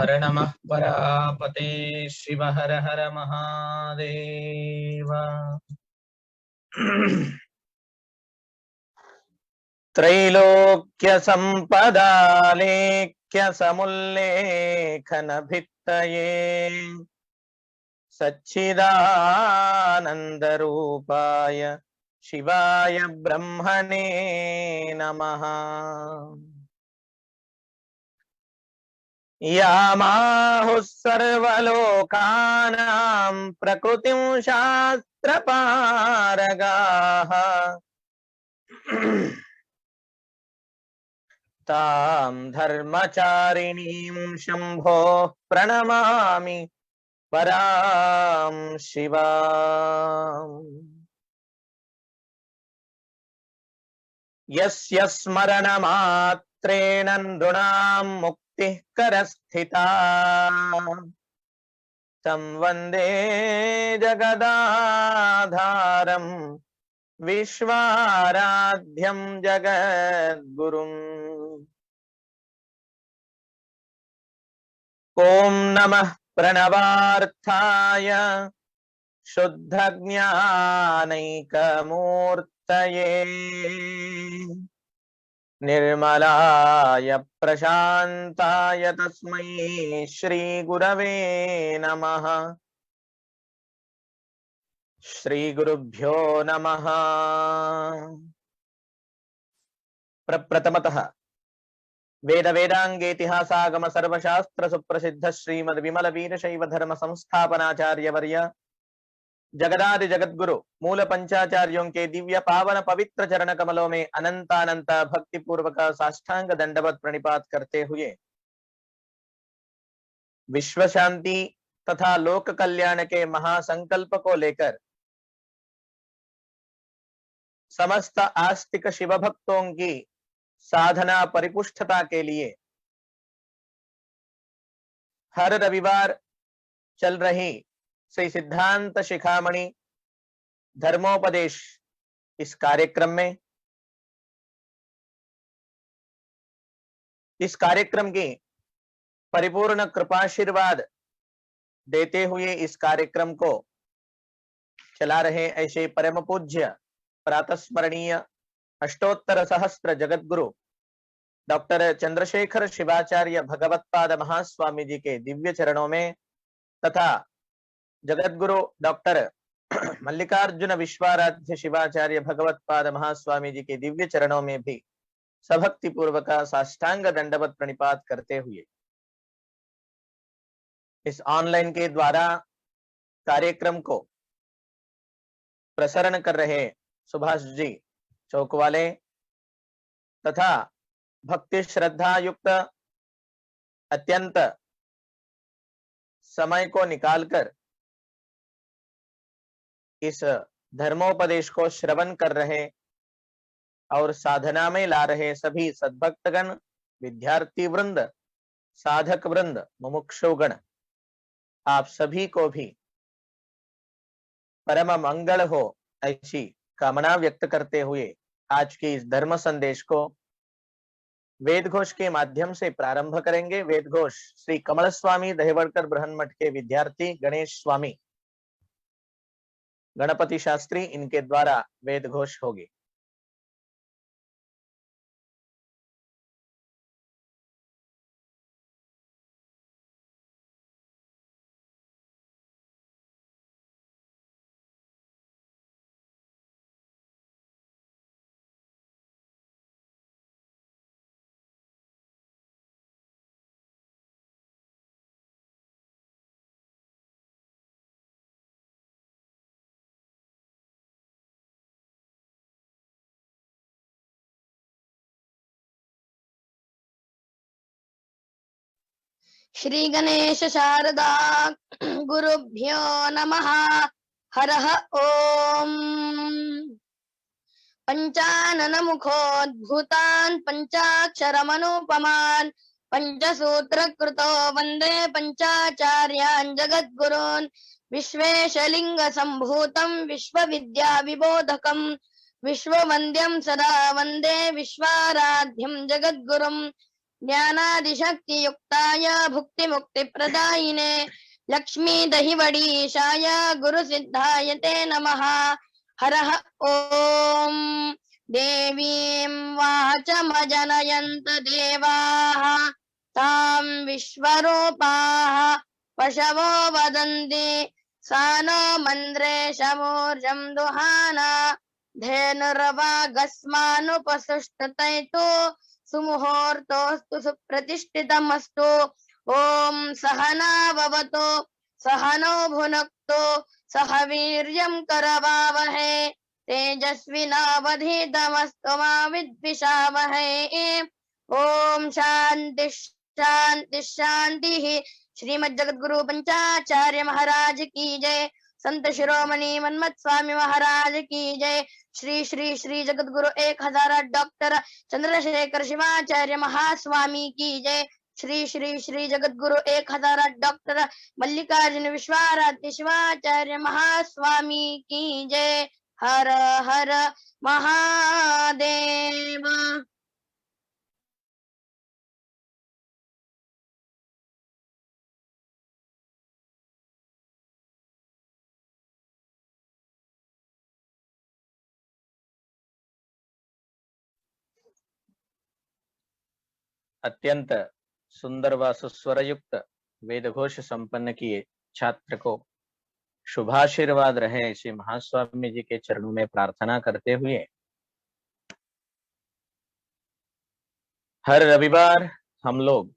हर नमः परापते शिव हर हर महादेव। त्रैलोक्य संपदालेख्य समुल्लेखन भित्तये सच्चिदानंद रूपाय शिवाय ब्रह्मणे नमः। यामाहुः सर्वलोकानां प्रकृतिं शास्त्रपारगाः तां धर्मचारिणीं शम्भोः प्रणमामि परां शिवाम्। यस्य स्मरणमात्रेण नृणां मुक्तिः करस्थिता तं वन्दे जगदाधारं विश्वाराध्यं जगद्गुरुम्। ॐ नमः प्रणवार्थाय शुद्धज्ञानैकमूर्तये निर्मलाय प्रशान्ताय तस्मै श्री गुरवे नमः। श्री गुरुभ्यो नमः। प्रप्रथमतः वेद वेदांगे इतिहासागम सर्वशास्त्र सुप्रसिद्ध श्रीमद विमल वीरशैव धर्म संस्थापनाचार्य वर्य जगदादि जगद्गुरु मूल पंचाचार्यों के दिव्य पावन पवित्र चरण कमलों में अनंतानंत भक्ति पूर्वक साष्टांग दंडवत प्रणिपात करते हुए विश्व शांति तथा लोक कल्याण के महासंकल्प को लेकर समस्त आस्तिक शिव भक्तों की साधना परिपुष्टता के लिए हर रविवार चल रही श्री सिद्धांत शिखामणि धर्मोपदेश इस कार्यक्रम में इस कार्यक्रम की परिपूर्ण कृपाशीर्वाद देते हुए इस कार्यक्रम को चला रहे ऐसे परम पूज्य प्रातस्मरणीय अष्टोत्तर सहस्त्र जगद्गुरु डॉक्टर चंद्रशेखर शिवाचार्य भगवत्पाद महास्वामी जी के दिव्य चरणों में तथा जगद्गुरु डॉक्टर मल्लिकार्जुन विश्वाराध्य शिवाचार्य भगवत्पाद महास्वामी जी के दिव्य चरणों में भी सभक्ति पूर्वक साष्टांग दंडवत प्रणिपात करते हुए इस ऑनलाइन के द्वारा कार्यक्रम को प्रसारण कर रहे सुभाष जी चौक वाले तथा भक्ति श्रद्धा युक्त अत्यंत समय को निकालकर इस धर्मोपदेश को श्रवण कर रहे और साधना में ला रहे सभी सद्भक्तगण, विद्यार्थी वृंद, साधक वृंद, मुमुक्षुगण, आप सभी को भी परम मंगल हो ऐसी कामना व्यक्त करते हुए आज के इस धर्म संदेश को वेद घोष के माध्यम से प्रारंभ करेंगे। वेद घोष श्री कमल स्वामी दहेवड़कर बृहन्मठ के विद्यार्थी गणेश स्वामी गणपति शास्त्री इनके द्वारा वेद घोष होगी। श्री गणेश शारदा गुरुभ्यो नमः। हरः ओम। पंचानन मुखोद्भूतान् पंचाक्षरमनुपमान् पंचसूत्रकृतो वन्दे पंचाचार्यान् जगद्गुरून् विश्वेशलिंग संभूतं विश्वविद्या विबोधकं विश्ववन्द्यं सदा वन्दे विश्वाराध्यं जगद्गुरुं ज्ञानादिशक्तियुक्ताय भुक्तिमुक्तिप्रदायिने लक्ष्मी दहिवडीशाय गुरुसिद्धाय ते नमः। हरः ॐ। देवीं वाचमजनयन्त देवाः तां विश्वरूपाः पशवो वदन्ति सा नो मन्द्रेशमूर्जं दुहाना धेनुर्वागस्मानुपसुष्टतैतो सुमुहूर्तोऽस्तु सुप्रतिष्ठितमस्तु। ॐ सहना भवतु सहनौ भुनक्तु सह वीर्यं करवावहै तेजस्विनावधीतमस्तु मा विद्विषावहै। ओम शांति शांति शांति। श्रीमद् जगद्गुरु पंचाचार्य महाराज की जय। संत शिरोमणि मन्मथ स्वामी महाराज की जय। श्री श्री श्री जगद्गुरु 1008 डॉक्टर चंद्रशेखर शिवाचार्य महास्वामी की जय। श्री श्री श्री जगद्गुरु 1008 डॉक्टर मल्लिकार्जुन विश्वाराध्य शिवाचार्य महास्वामी की जय। हर हर महादेव। अत्यंत सुंदर व सुस्वर युक्त वेदघोष संपन्न किए छात्र को शुभाशीर्वाद रहे ऐसे महास्वामी जी के चरणों में प्रार्थना करते हुए हर रविवार हम लोग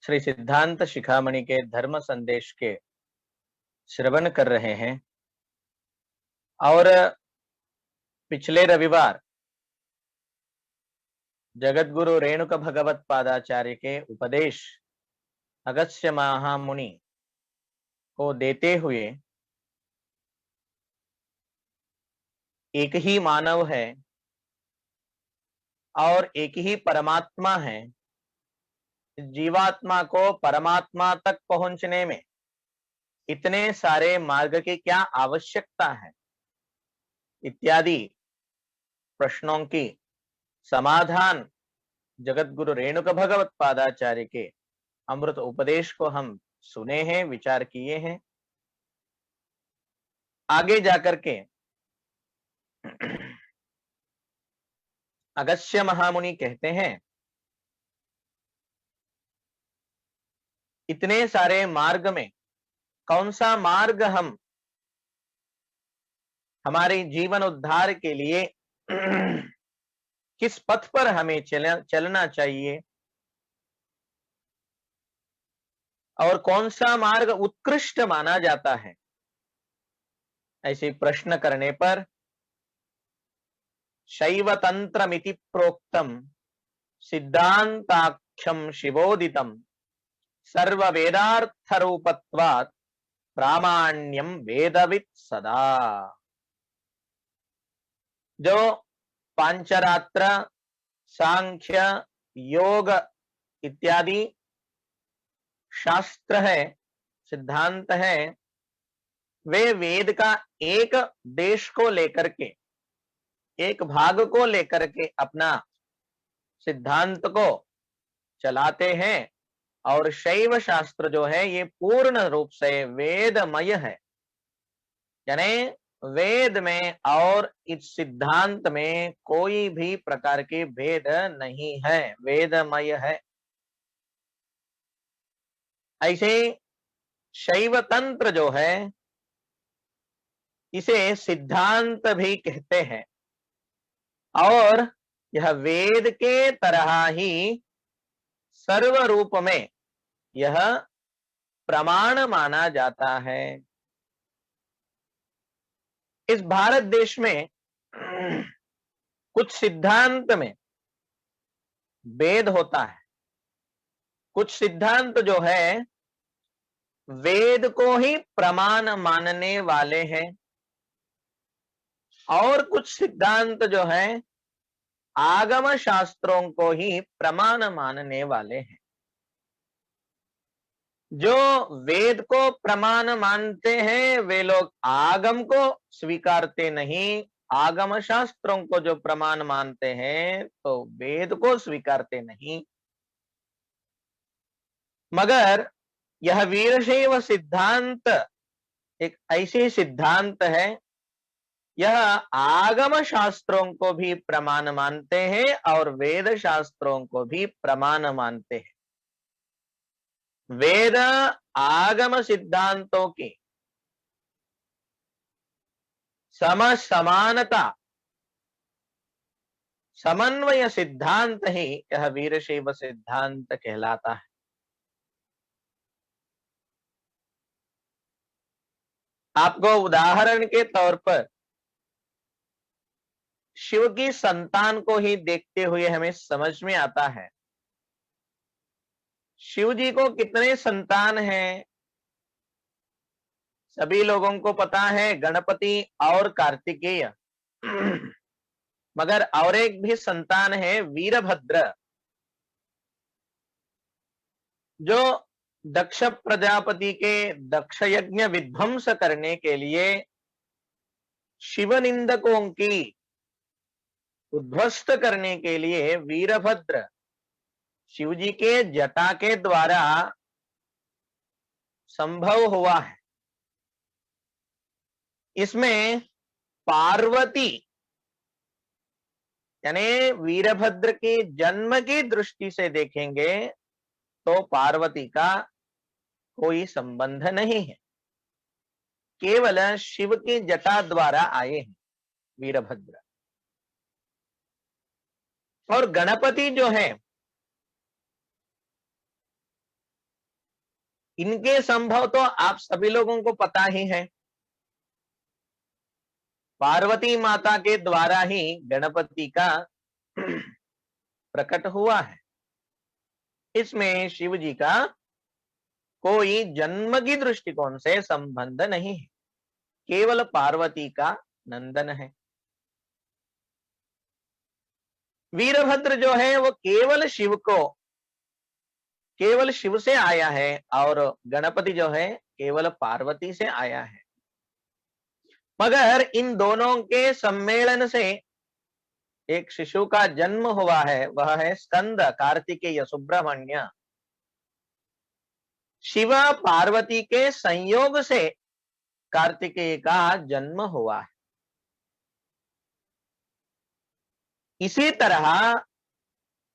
श्री सिद्धांत शिखामणि के धर्म संदेश के श्रवण कर रहे हैं और पिछले रविवार जगद्गुरु रेणुक भगवत पादाचार्य के उपदेश अगस्त्य महामुनि को देते हुए एक ही मानव है और एक ही परमात्मा है, जीवात्मा को परमात्मा तक पहुंचने में इतने सारे मार्ग की क्या आवश्यकता है इत्यादि प्रश्नों की समाधान जगद्गुरु रेणुक भगवत पादाचार्य के अमृत उपदेश को हम सुने हैं, विचार किए हैं। आगे जाकर के अगस्त्य महामुनि कहते हैं इतने सारे मार्ग में कौन सा मार्ग हम हमारे जीवन उद्धार के लिए किस पथ पर हमें चलना चाहिए और कौन सा मार्ग उत्कृष्ट माना जाता है। ऐसे प्रश्न करने पर शैव तंत्रमिति प्रोक्तम सिद्धांताख्यम शिवोदितम सर्व वेदार्थ रूपत्वात् प्रामाण्यम वेदवित् सदा। जो पांचरात्र सांख्य योग इत्यादि शास्त्र है, सिद्धांत है, वे वेद का एक देश को लेकर के, एक भाग को लेकर के अपना सिद्धांत को चलाते हैं और शैव शास्त्र जो है ये पूर्ण रूप से वेदमय है। यानी वेद में और इस सिद्धांत में कोई भी प्रकार के भेद नहीं है, वेदमय है। ऐसे शैव तंत्र जो है इसे सिद्धांत भी कहते हैं और यह वेद के तरह ही सर्व रूप में यह प्रमाण माना जाता है। इस भारत देश में कुछ सिद्धांत में वेद होता है, कुछ सिद्धांत जो है वेद को ही प्रमाण मानने वाले हैं और कुछ सिद्धांत जो है आगम शास्त्रों को ही प्रमाण मानने वाले हैं। जो वेद को प्रमाण मानते हैं वे लोग आगम को स्वीकारते नहीं, आगम शास्त्रों को जो प्रमाण मानते हैं तो वेद को स्वीकारते नहीं। मगर यह वीरशैव सिद्धांत एक ऐसी सिद्धांत है, यह आगम शास्त्रों को भी प्रमाण मानते हैं और वेद शास्त्रों को भी प्रमाण मानते हैं। वेद आगम सिद्धांतों की समानता समन्वय सिद्धांत ही यह वीरशैव सिद्धांत कहलाता है। आपको उदाहरण के तौर पर शिव की संतान को ही देखते हुए हमें समझ में आता है, शिव जी को कितने संतान हैं। सभी लोगों को पता है गणपति और कार्तिकेय, मगर और एक भी संतान है वीरभद्र, जो दक्ष प्रजापति के दक्ष यज्ञ विध्वंस करने के लिए शिव निंदकों की उद्ध्वस्त करने के लिए वीरभद्र शिव जी के जटा के द्वारा संभव हुआ है। इसमें पार्वती यानी वीरभद्र के जन्म की दृष्टि से देखेंगे तो पार्वती का कोई संबंध नहीं है, केवल शिव की जटा द्वारा आए हैं वीरभद्र। और गणपति जो है, इनके संभव तो आप सभी लोगों को पता ही है, पार्वती माता के द्वारा ही गणपति का प्रकट हुआ है। इसमें शिव जी का कोई जन्म की दृष्टिकोण से संबंध नहीं है, केवल पार्वती का नंदन है। वीरभद्र जो है वो केवल शिव से आया है और गणपति जो है केवल पार्वती से आया है। मगर इन दोनों के सम्मेलन से एक शिशु का जन्म हुआ है, वह है स्कंद कार्तिकेय सुब्रमण्य। शिव पार्वती के संयोग से कार्तिकेय का जन्म हुआ है। इसी तरह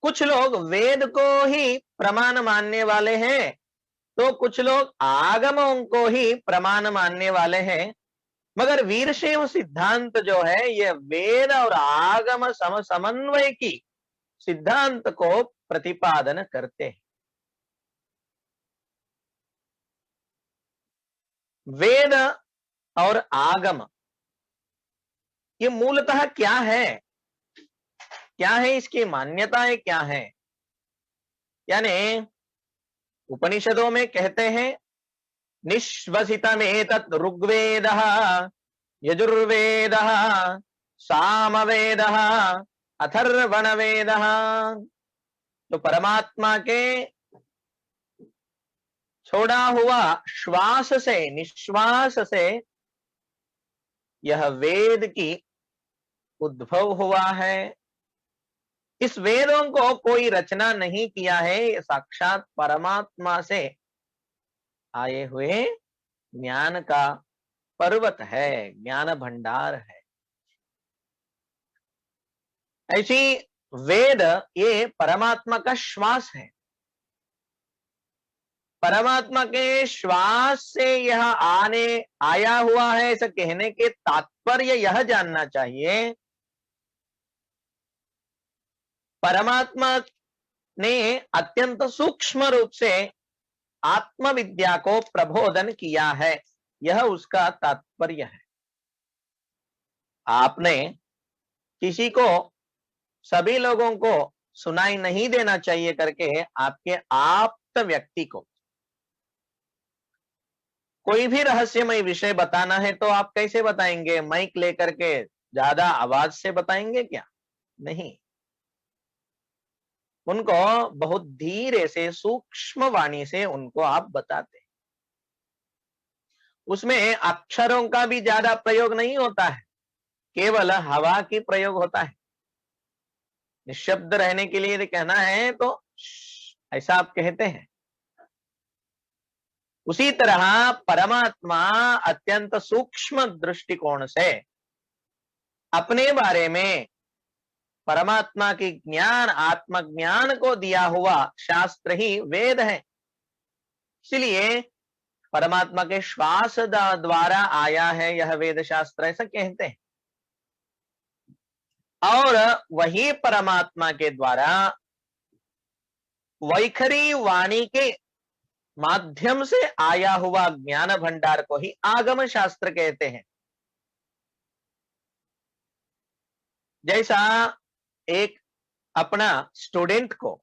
कुछ लोग वेद को ही प्रमाण मानने वाले हैं, तो कुछ लोग आगमों को ही प्रमाण मानने वाले हैं। मगर वीरशैव सिद्धांत जो है यह वेद और आगम समन्वय की सिद्धांत को प्रतिपादन करते हैं। वेद और आगम ये मूलतः क्या है, इसकी मान्यताएं क्या है? यानी उपनिषदों में कहते हैं निश्वसितमेतत् ऋग्वेदः यजुर्वेदः सामवेदः अथर्वणवेदः। तो परमात्मा के छोड़ा हुआ श्वास से, निश्वास से यह वेद की उद्भव हुआ है। इस वेदों को कोई रचना नहीं किया है, साक्षात परमात्मा से आए हुए ज्ञान का पर्वत है, ज्ञान भंडार है। ऐसी वेद ये परमात्मा का श्वास है। परमात्मा के श्वास से यह आया हुआ है, ऐसा कहने के तात्पर्य यह जानना चाहिए, परमात्मा ने अत्यंत सूक्ष्म रूप से आत्मविद्या को प्रबोधन किया है, यह उसका तात्पर्य है। आपने किसी को, सभी लोगों को सुनाई नहीं देना चाहिए करके आपके आप्त व्यक्ति को कोई भी रहस्यमय विषय बताना है तो आप कैसे बताएंगे? माइक लेकर के ज्यादा आवाज से बताएंगे क्या? नहीं, उनको बहुत धीरे से सूक्ष्म वाणी से उनको आप बताते हैं। उसमें अक्षरों का भी ज्यादा प्रयोग नहीं होता है, केवल हवा की प्रयोग होता है। निशब्द रहने के लिए कहना है तो ऐसा आप कहते हैं, उसी तरह परमात्मा अत्यंत सूक्ष्म दृष्टिकोण से अपने बारे में परमात्मा की ज्ञान, आत्मज्ञान को दिया हुआ शास्त्र ही वेद है। इसलिए परमात्मा के श्वास द्वारा आया है यह वेद शास्त्र, ऐसा कहते हैं। और वही परमात्मा के द्वारा वैखरी वाणी के माध्यम से आया हुआ ज्ञान भंडार को ही आगम शास्त्र कहते हैं। जैसा एक अपना स्टूडेंट को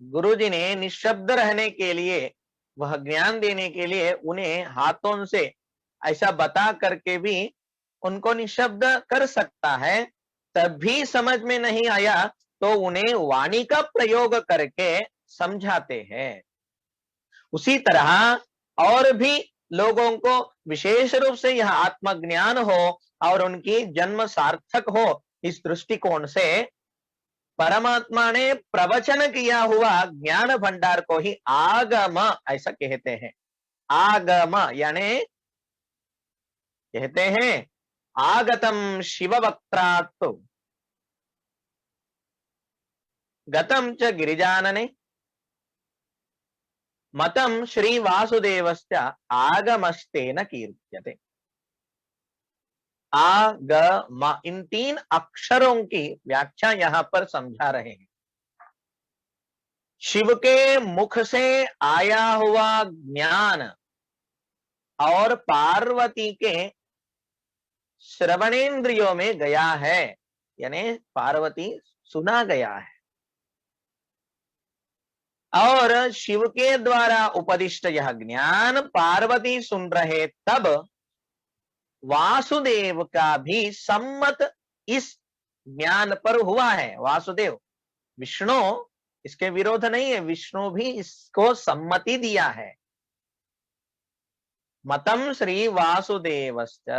गुरुजी ने निशब्द रहने के लिए, वह ज्ञान देने के लिए उन्हें हाथों से ऐसा बता करके भी उनको निशब्द कर सकता है, तब भी समझ में नहीं आया तो उन्हें वाणी का प्रयोग करके समझाते हैं। उसी तरह और भी लोगों को विशेष रूप से यह आत्मज्ञान हो और उनकी जन्म सार्थक हो, इस दृष्टिकोण से परमात्मा ने प्रवचन किया हुआ ज्ञान भंडार को ही आगम ऐसा कहते हैं। आगम यानी कहते हैं आगतम शिव वक्त्रात् गतम च गिरिजानने मतम श्री वासुदेवस्य आगमस्तेन कीर्त्यते। आगम, इन 3 अक्षरों की व्याख्या यहां पर समझा रहे हैं। शिव के मुख से आया हुआ ज्ञान और पार्वती के श्रवणेन्द्रियों में गया है, यानी पार्वती सुना गया है। और शिव के द्वारा उपदिष्ट यह ज्ञान पार्वती सुन रहे, तब वासुदेव का भी सम्मत इस ज्ञान पर हुआ है। वासुदेव, विष्णु इसके विरोध नहीं है, विष्णु भी इसको सम्मति दिया है। मतम श्री वासुदेवस्य।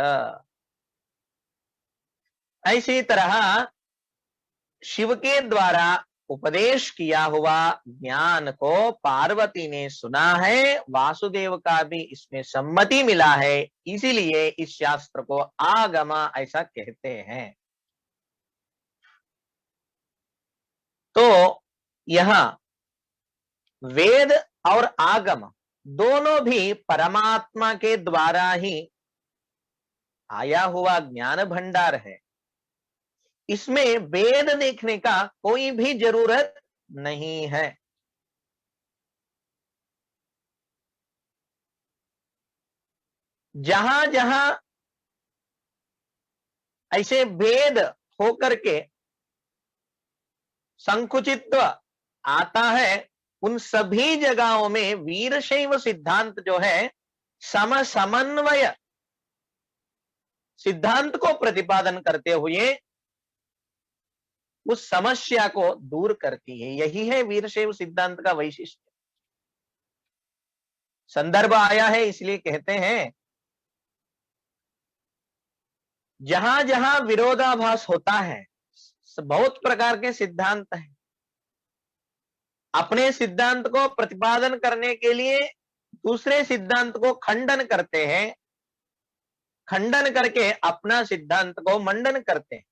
ऐसी तरह शिव के द्वारा उपदेश किया हुआ ज्ञान को पार्वती ने सुना है, वासुदेव का भी इसमें सम्मति मिला है, इसीलिए इस शास्त्र को आगम ऐसा कहते हैं। तो यहां वेद और आगम दोनों भी परमात्मा के द्वारा ही आया हुआ ज्ञान भंडार है। इसमें वेद देखने का कोई भी जरूरत नहीं है। जहां जहां ऐसे भेद होकर के संकुचित्व आता है, उन सभी जगहों में वीरशैव सिद्धांत जो है समन्वय सिद्धांत को प्रतिपादन करते हुए उस समस्या को दूर करती है। यही है वीरशैव सिद्धांत का वैशिष्ट्य। संदर्भ आया है इसलिए कहते हैं, जहां जहां विरोधाभास होता है, बहुत प्रकार के सिद्धांत हैं। अपने सिद्धांत को प्रतिपादन करने के लिए दूसरे सिद्धांत को खंडन करते हैं, खंडन करके अपना सिद्धांत को मंडन करते हैं।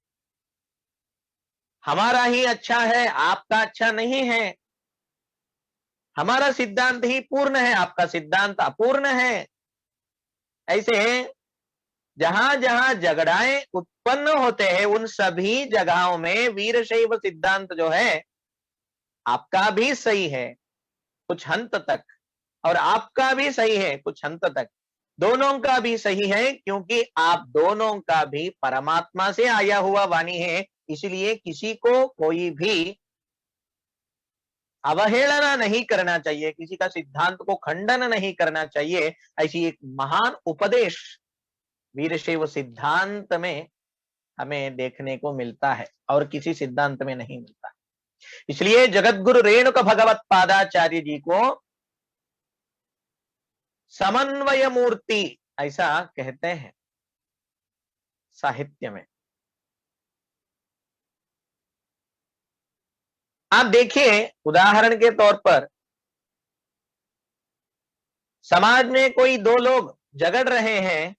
हमारा ही अच्छा है, आपका अच्छा नहीं है। हमारा सिद्धांत ही पूर्ण है, आपका सिद्धांत अपूर्ण है। ऐसे जहां जहां झगड़ाएं उत्पन्न होते हैं, उन सभी जगहों में वीरशैव सिद्धांत जो है आपका भी सही है कुछ हद तक, और आपका भी सही है कुछ हद तक। दोनों का भी सही है, क्योंकि आप दोनों का भी परमात्मा से आया हुआ वाणी है। इसलिए किसी को कोई भी अवहेलना नहीं करना चाहिए, किसी का सिद्धांत को खंडन नहीं करना चाहिए। ऐसी एक महान उपदेश वीरशैव सिद्धांत में हमें देखने को मिलता है और किसी सिद्धांत में नहीं मिलता। इसलिए जगतगुरु रेणुका भगवत पादाचार्य जी को समन्वय मूर्ति ऐसा कहते हैं साहित्य में। आप देखिए, उदाहरण के तौर पर समाज में कोई दो लोग झगड़ रहे हैं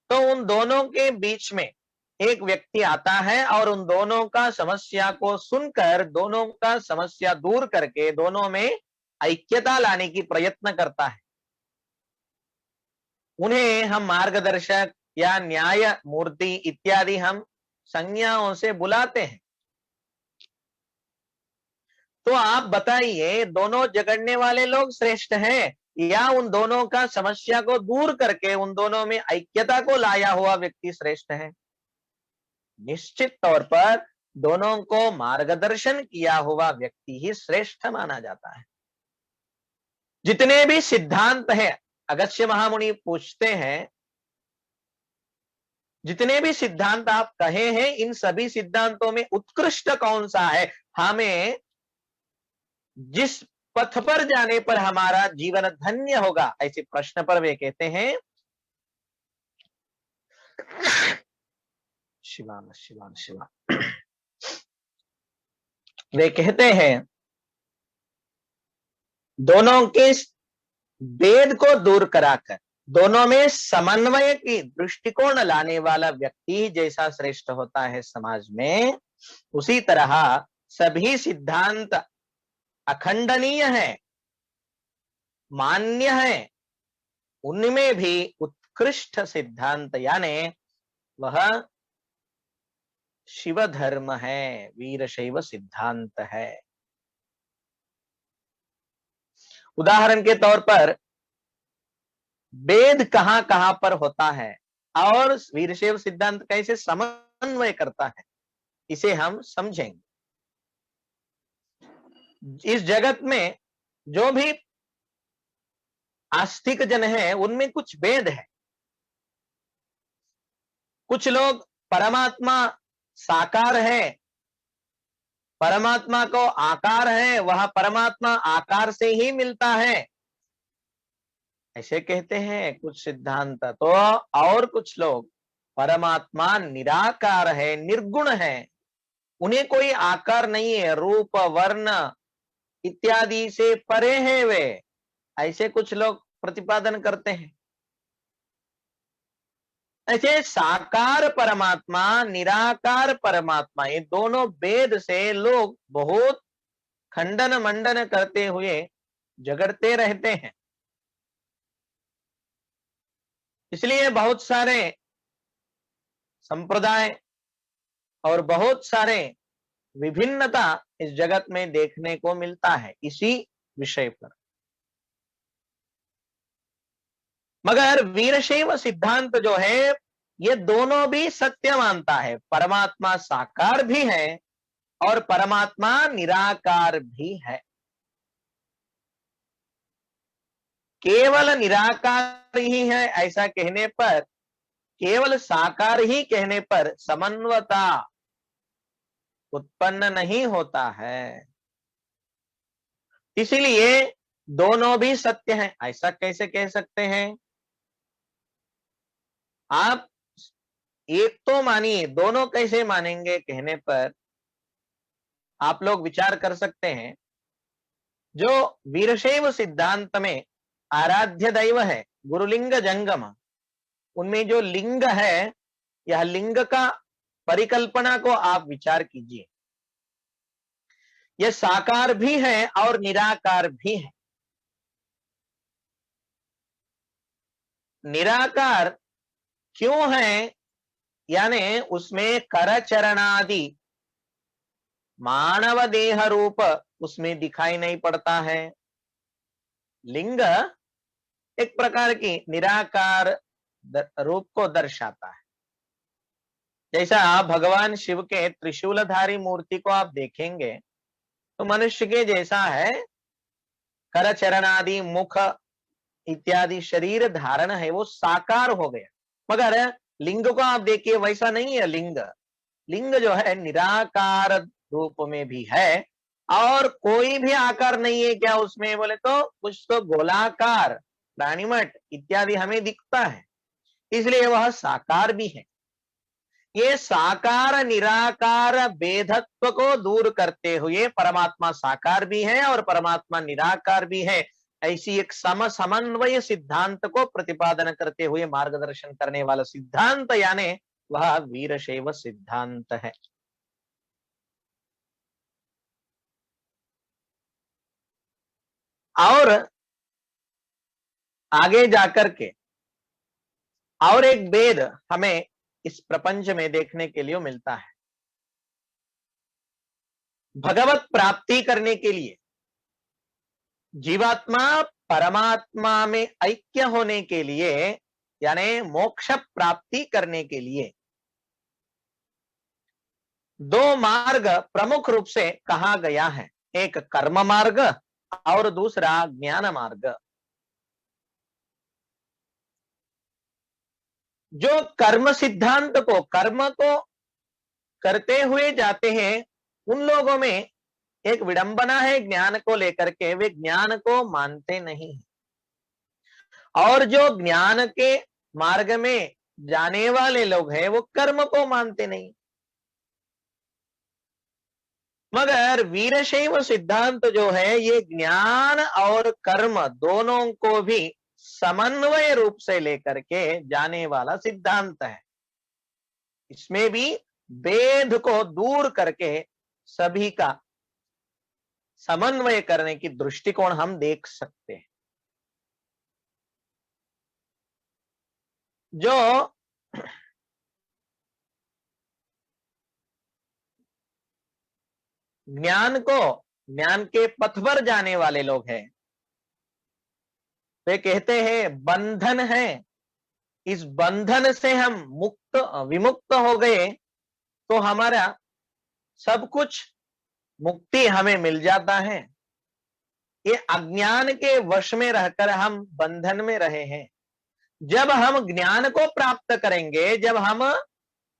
तो उन दोनों के बीच में एक व्यक्ति आता है और उन दोनों का समस्या को सुनकर दोनों का समस्या दूर करके दोनों में ऐक्यता लाने की प्रयत्न करता है। उन्हें हम मार्गदर्शक या न्याय मूर्ति इत्यादि हम संज्ञाओं से बुलाते हैं। तो आप बताइए, दोनों झगड़ने वाले लोग श्रेष्ठ हैं या उन दोनों का समस्या को दूर करके उन दोनों में ऐक्यता को लाया हुआ व्यक्ति श्रेष्ठ है? निश्चित तौर पर दोनों को मार्गदर्शन किया हुआ व्यक्ति ही श्रेष्ठ माना जाता है। जितने भी सिद्धांत हैं, अगस्त्य महामुनि पूछते हैं, जितने भी सिद्धांत आप कहे हैं इन सभी सिद्धांतों में उत्कृष्ट कौन सा है? हमें जिस पथ पर जाने पर हमारा जीवन धन्य होगा, ऐसे प्रश्न पर वे कहते हैं शिवान शिवान शिवान वे कहते हैं दोनों के भेद को दूर कराकर दोनों में समन्वय की दृष्टिकोण लाने वाला व्यक्ति जैसा श्रेष्ठ होता है समाज में, उसी तरह सभी सिद्धांत अखंडनीय है, मान्य है। उनमें भी उत्कृष्ट सिद्धांत यानी वह शिव धर्म है, वीरशैव सिद्धांत है। उदाहरण के तौर पर वेद कहां कहां पर होता है और वीरशैव सिद्धांत कैसे समन्वय करता है, इसे हम समझेंगे। इस जगत में जो भी आस्तिक जन है उनमें कुछ भेद है। कुछ लोग परमात्मा साकार है, परमात्मा को आकार है, वह परमात्मा आकार से ही मिलता है, ऐसे कहते हैं कुछ सिद्धांत। तो और कुछ लोग परमात्मा निराकार है, निर्गुण है, उन्हें कोई आकार नहीं है, रूप वर्ण इत्यादि से परे है वे, ऐसे कुछ लोग प्रतिपादन करते हैं। ऐसे साकार परमात्मा, निराकार परमात्मा, ये दोनों भेद से लोग बहुत खंडन मंडन करते हुए झगड़ते रहते हैं। इसलिए बहुत सारे संप्रदाय और बहुत सारे विभिन्नता इस जगत में देखने को मिलता है इसी विषय पर। मगर वीरशैव सिद्धांत जो है ये दोनों भी सत्य मानता है, परमात्मा साकार भी है और परमात्मा निराकार भी है। केवल निराकार ही है ऐसा कहने पर, केवल साकार ही कहने पर समन्वयता उत्पन्न नहीं होता है। इसीलिए दोनों भी सत्य हैं ऐसा कैसे कह सकते हैं? आप एक तो मानिए, दोनों कैसे मानेंगे कहने पर आप लोग विचार कर सकते हैं। जो वीरशैव सिद्धांत में आराध्य दैव है गुरुलिंग जंगम, उनमें जो लिंग है, यह लिंग का परिकल्पना को आप विचार कीजिए। यह साकार भी है और निराकार भी है। निराकार क्यों है? यानी उसमें करचरणादि मानव देह रूप उसमें दिखाई नहीं पड़ता है। लिंग एक प्रकार की निराकार रूप को दर्शाता है। जैसा भगवान शिव के त्रिशूलधारी मूर्ति को आप देखेंगे तो मनुष्य के जैसा है, करचरणादि मुख इत्यादि शरीर धारण है, वो साकार हो गया। मगर लिंग को आप देखिए वैसा नहीं है। लिंग जो है निराकार रूप में भी है और कोई भी आकार नहीं है क्या उसमें? बोले तो कुछ तो गोलाकार प्राणिमट इत्यादि हमें दिखता है, इसलिए वह साकार भी है। ये साकार निराकार भेदत्व को दूर करते हुए परमात्मा साकार भी है और परमात्मा निराकार भी है, ऐसी एक समन्वय सिद्धांत को प्रतिपादन करते हुए मार्गदर्शन करने वाला सिद्धांत यानी वह वीरशैव सिद्धांत है। और आगे जाकर के और एक भेद हमें इस प्रपंच में देखने के लिए मिलता है। भगवत प्राप्ति करने के लिए, जीवात्मा परमात्मा में ऐक्य होने के लिए, यानी मोक्ष प्राप्ति करने के लिए दो मार्ग प्रमुख रूप से कहा गया है, एक कर्म मार्ग और दूसरा ज्ञान मार्ग। जो कर्म सिद्धांत को, कर्म को करते हुए जाते हैं, उन लोगों में एक विडंबना है ज्ञान को लेकर के, वे ज्ञान को मानते नहीं। और जो ज्ञान के मार्ग में जाने वाले लोग हैं वो कर्म को मानते नहीं। मगर वीरशैव सिद्धांत जो है ये ज्ञान और कर्म दोनों को भी समन्वय रूप से लेकर के जाने वाला सिद्धांत है। इसमें भी भेद को दूर करके सभी का समन्वय करने की दृष्टिकोण हम देख सकते हैं। जो ज्ञान के पथ पर जाने वाले लोग हैं, वे कहते हैं बंधन है, इस बंधन से हम विमुक्त हो गए तो हमारा सब कुछ मुक्ति हमें मिल जाता है। ये अज्ञान के वश में रहकर हम बंधन में रहे हैं। जब हम ज्ञान को प्राप्त करेंगे, जब हम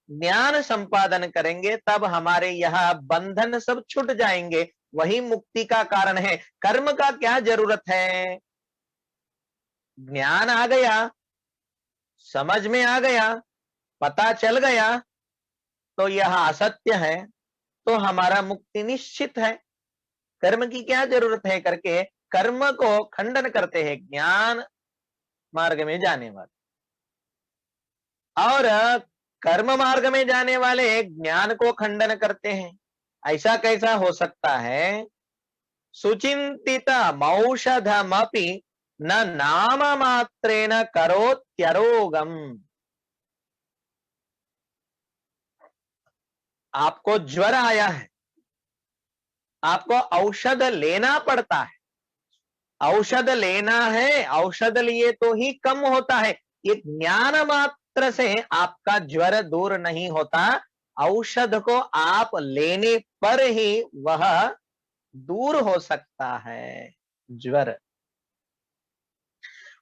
ज्ञान संपादन करेंगे, तब हमारे यह बंधन सब छूट जाएंगे, वही मुक्ति का कारण है। कर्म का क्या जरूरत है? ज्ञान आ गया, समझ में आ गया, पता चल गया तो यह असत्य है, तो हमारा मुक्ति निश्चित है। कर्म की क्या जरूरत है करके कर्म को खंडन करते हैं ज्ञान मार्ग में जाने वाले, और कर्म मार्ग में जाने वाले ज्ञान को खंडन करते हैं। ऐसा कैसा हो सकता है? सुचिंतित मौषधमपि न नाम मात्रेण करोत्यरोगम। आपको ज्वर आया है, आपको औषध लेना पड़ता है, औषध लेना है, औषध लिए तो ही कम होता है। ये ज्ञान मात्र से आपका ज्वर दूर नहीं होता, औषध को आप लेने पर ही वह दूर हो सकता है। ज्वर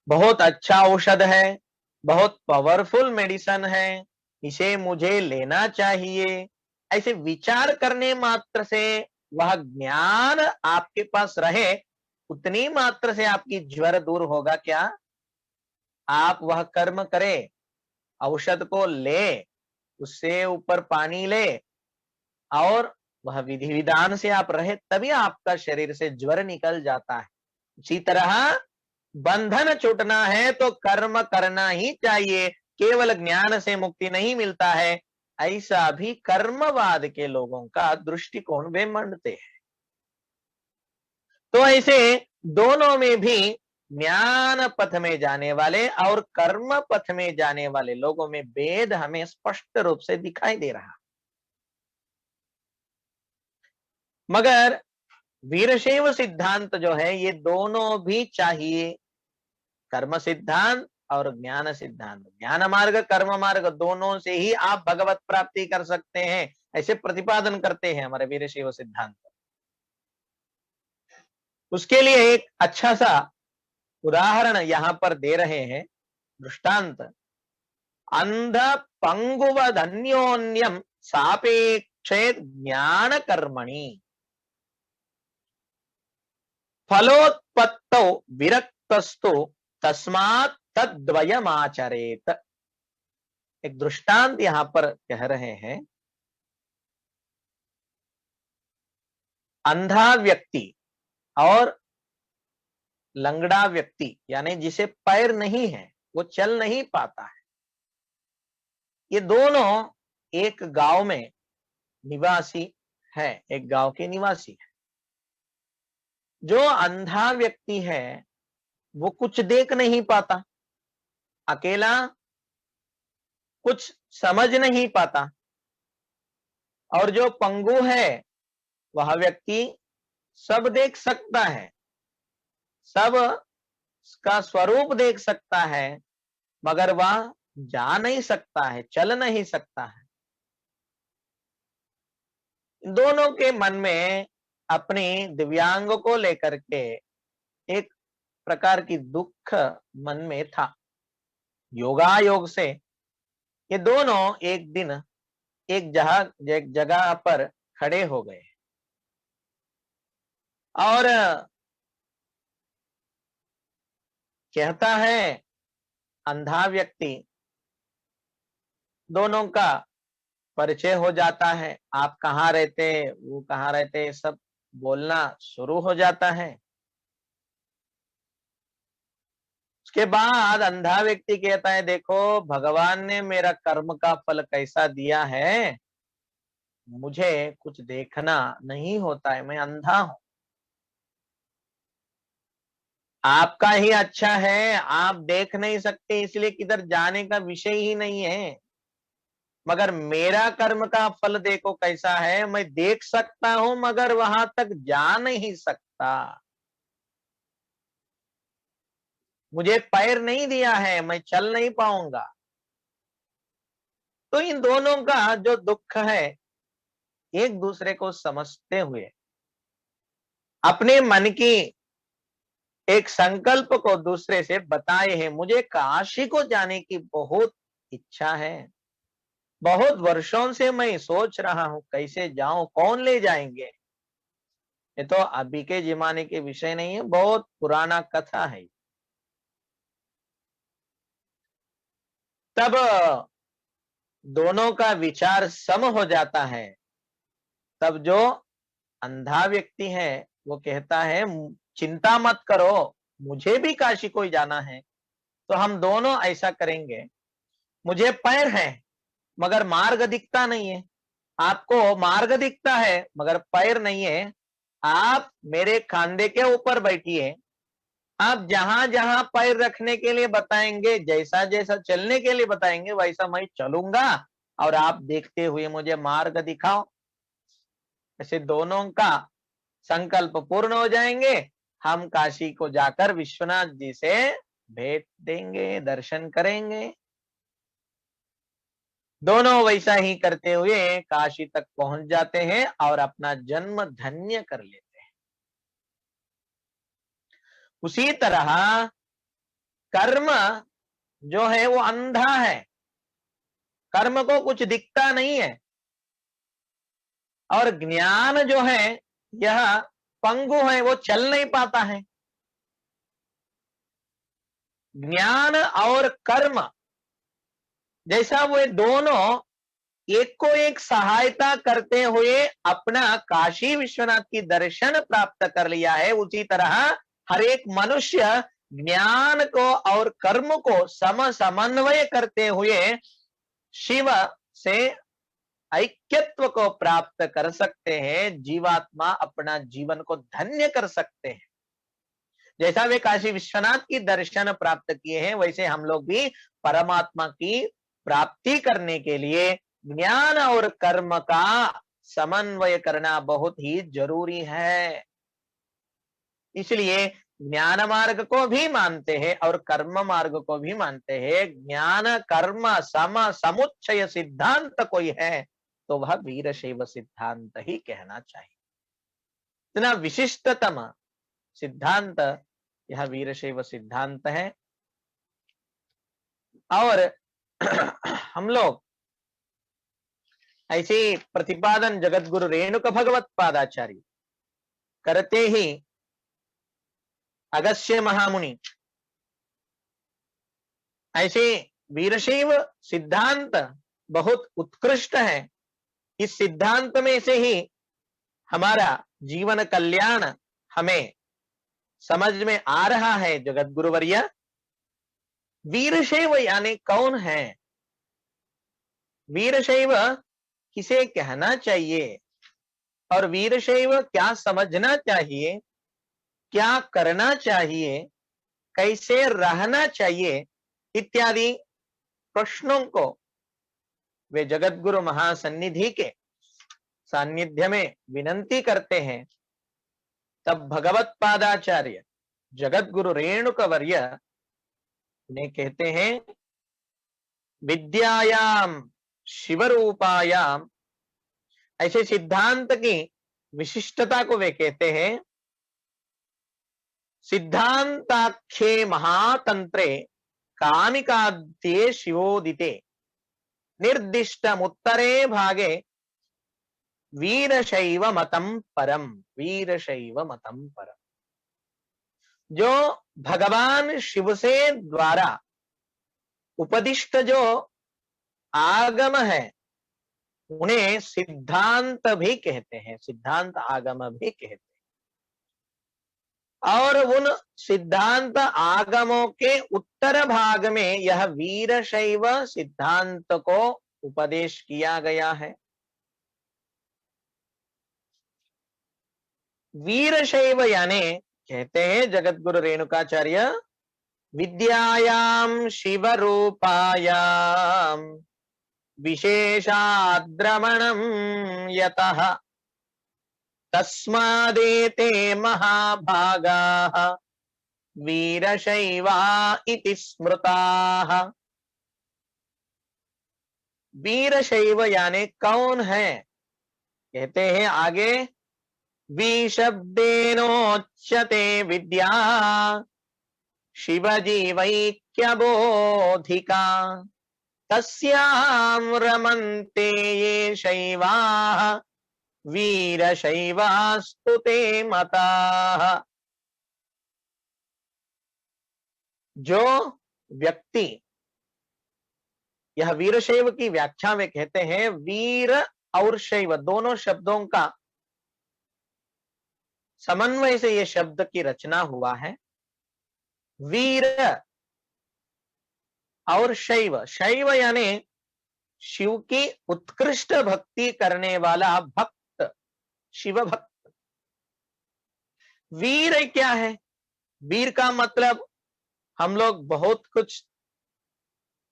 बहुत अच्छा औषध है, बहुत पावरफुल मेडिसिन है, इसे मुझे लेना चाहिए, ऐसे विचार करने मात्र से वह ज्ञान आपके पास रहे, उतनी मात्र से आपकी ज्वर दूर होगा क्या? आप वह कर्म करें, औषध को ले, उससे ऊपर पानी ले और वह विधि विधान से आप रहे, तभी आपका शरीर से ज्वर निकल जाता है। इसी तरह बंधन छूटना है तो कर्म करना ही चाहिए, केवल ज्ञान से मुक्ति नहीं मिलता है, ऐसा भी कर्मवाद के लोगों का दृष्टिकोण वे मानते हैं। तो ऐसे दोनों में भी ज्ञान पथ में जाने वाले और कर्म पथ में जाने वाले लोगों में भेद हमें स्पष्ट रूप से दिखाई दे रहा। मगर वीरशैव सिद्धांत जो है ये दोनों भी चाहिए, कर्म सिद्धांत और ज्ञान सिद्धांत। ज्ञान मार्ग कर्म मार्ग दोनों से ही आप भगवत प्राप्ति कर सकते हैं, ऐसे प्रतिपादन करते हैं हमारे वीरशैव सिद्धांत। उसके लिए एक अच्छा सा उदाहरण यहां पर दे रहे हैं, दृष्टांत। अंध पंगुवधन्योन्यम सापेक्षेत ज्ञान कर्मणि फलोत्पत्तौ विरक्तस्तु तस्मात् तद्वयमाचरेत। एक दृष्टांत यहाँ पर कह रहे हैं। अंधा व्यक्ति और लंगड़ा व्यक्ति, यानी जिसे पैर नहीं है, वो चल नहीं पाता है, ये दोनों एक गांव में निवासी है, एक गांव के निवासी है। जो अंधा व्यक्ति है वो कुछ देख नहीं पाता, अकेला कुछ समझ नहीं पाता, और जो पंगु है वह व्यक्ति सब देख सकता है, सब का स्वरूप देख सकता है, मगर वह जा नहीं सकता है, चल नहीं सकता है। दोनों के मन में अपनी दिव्यांग को लेकर के एक प्रकार की दुख मन में था। योगायोग से ये दोनों एक दिन एक जगह पर खड़े हो गए और कहता है अंधा व्यक्ति, दोनों का परिचय हो जाता है, आप कहाँ रहते, वो कहाँ रहते, सब बोलना शुरू हो जाता है। उसके बाद अंधा व्यक्ति कहता है, देखो भगवान ने मेरा कर्म का फल कैसा दिया है, मुझे कुछ देखना नहीं होता है, मैं अंधा हूं। आपका ही अच्छा है, आप देख नहीं सकते इसलिए किधर जाने का विषय ही नहीं है, मगर मेरा कर्म का फल देखो कैसा है, मैं देख सकता हूं मगर वहां तक जा नहीं सकता। मुझे पैर नहीं दिया है, मैं चल नहीं पाऊंगा। तो इन दोनों का जो दुख है, एक दूसरे को समझते हुए अपने मन की एक संकल्प को दूसरे से बताए हैं। मुझे काशी को जाने की बहुत इच्छा है, बहुत वर्षों से मैं सोच रहा हूं कैसे जाऊं, कौन ले जाएंगे। ये तो अभी के जमाने के विषय नहीं है, बहुत पुराना कथा है। तब दोनों का विचार सम हो जाता है। तब जो अंधा व्यक्ति है वो कहता है, चिंता मत करो, मुझे भी काशी को जाना है, तो हम दोनों ऐसा करेंगे। मुझे पैर है मगर मार्ग दिखता नहीं है, आपको मार्ग दिखता है मगर पैर नहीं है। आप मेरे खांधे के ऊपर बैठिए, आप जहां जहां पैर रखने के लिए बताएंगे, जैसा जैसा चलने के लिए बताएंगे, वैसा मैं चलूंगा और आप देखते हुए मुझे मार्ग दिखाओ। ऐसे दोनों का संकल्प पूर्ण हो जाएंगे। हम काशी को जाकर विश्वनाथ जी से भेंट देंगे, दर्शन करेंगे। दोनों वैसा ही करते हुए काशी तक पहुंच जाते हैं और अपना जन्म धन्य कर लेते हैं। उसी तरह कर्म जो है वो अंधा है, कर्म को कुछ दिखता नहीं है, और ज्ञान जो है यह पंगु है, वो चल नहीं पाता है। ज्ञान और कर्म जैसा वो दोनों एक को एक सहायता करते हुए अपना काशी विश्वनाथ की दर्शन प्राप्त कर लिया है, उसी तरह हर एक मनुष्य ज्ञान को और कर्म को समन्वय करते हुए शिव से ऐक्यत्व को प्राप्त कर सकते हैं। जीवात्मा अपना जीवन को धन्य कर सकते हैं। जैसा वे काशी विश्वनाथ की दर्शन प्राप्त किए हैं, वैसे हम लोग भी परमात्मा की प्राप्ति करने के लिए ज्ञान और कर्म का समन्वय करना बहुत ही जरूरी है। इसलिए ज्ञान मार्ग को भी मानते हैं और कर्म मार्ग को भी मानते हैं। ज्ञान कर्म समुच्चय सिद्धांत कोई है तो वह वीरशैव सिद्धांत ही कहना चाहिए। इतना विशिष्टतम सिद्धांत यह वीरशैव सिद्धांत है। और हम लोग ऐसे प्रतिपादन जगत गुरु रेणुक भगवत पादाचार्य करते ही अगस्त्य महामुनि ऐसे वीरशैव सिद्धांत बहुत उत्कृष्ट है। इस सिद्धांत में से ही हमारा जीवन कल्याण हमें समझ में आ रहा है। जगत गुरुवर्य, वीरशैव यानी कौन है? वीरशैव किसे कहना चाहिए और वीरशैव क्या समझना चाहिए, क्या करना चाहिए, कैसे रहना चाहिए इत्यादि प्रश्नों को वे जगत गुरु महासन्निधि के सानिध्य में विनंती करते हैं। तब भगवत पादाचार्य जगत गुरु रेणुकवर्य ने कहते हैं, विद्यायाम शिवरूपायाम, ऐसे सिद्धांत की विशिष्टता को वे कहते हैं, सिद्धांताख्ये महातंत्रे कामिकाद्ये शिवोदिते निर्दिष्टमुत्तरे भागे वीरशैव मतम परम। वीरशैव मतम परम, जो भगवान शिव से द्वारा उपदिष्ट जो आगम है उन्हें सिद्धांत भी कहते हैं, सिद्धांत आगम भी कहते हैं। और उन सिद्धांत आगमों के उत्तर भाग में यह वीरशैव सिद्धांत को उपदेश किया गया है। वीरशैव यानी कहते हैं जगत गुरु रेणुकाचार्य, विद्यायाम शिव रूपायाम विशेषाद्रमणं यतः तस्मादेते महाभागाः वीरशैवा इति स्मृताः। वीरशैव यानी कौन है? कहते हैं आगे, विशब्देनोच्यते विद्या शिवजीवैक्य बोधिका तस्यां रमन्ते ये शैवाः वीरशैवास्तु ते मताः। जो व्यक्ति, यह वीरशैव की व्याख्या में कहते हैं, वीर और शैव दोनों शब्दों का समन्वय से यह शब्द की रचना हुआ है। वीर और शैव, शैव यानी शिव की उत्कृष्ट भक्ति करने वाला भक्त, शिव भक्त। वीर क्या है? वीर का मतलब हम लोग बहुत कुछ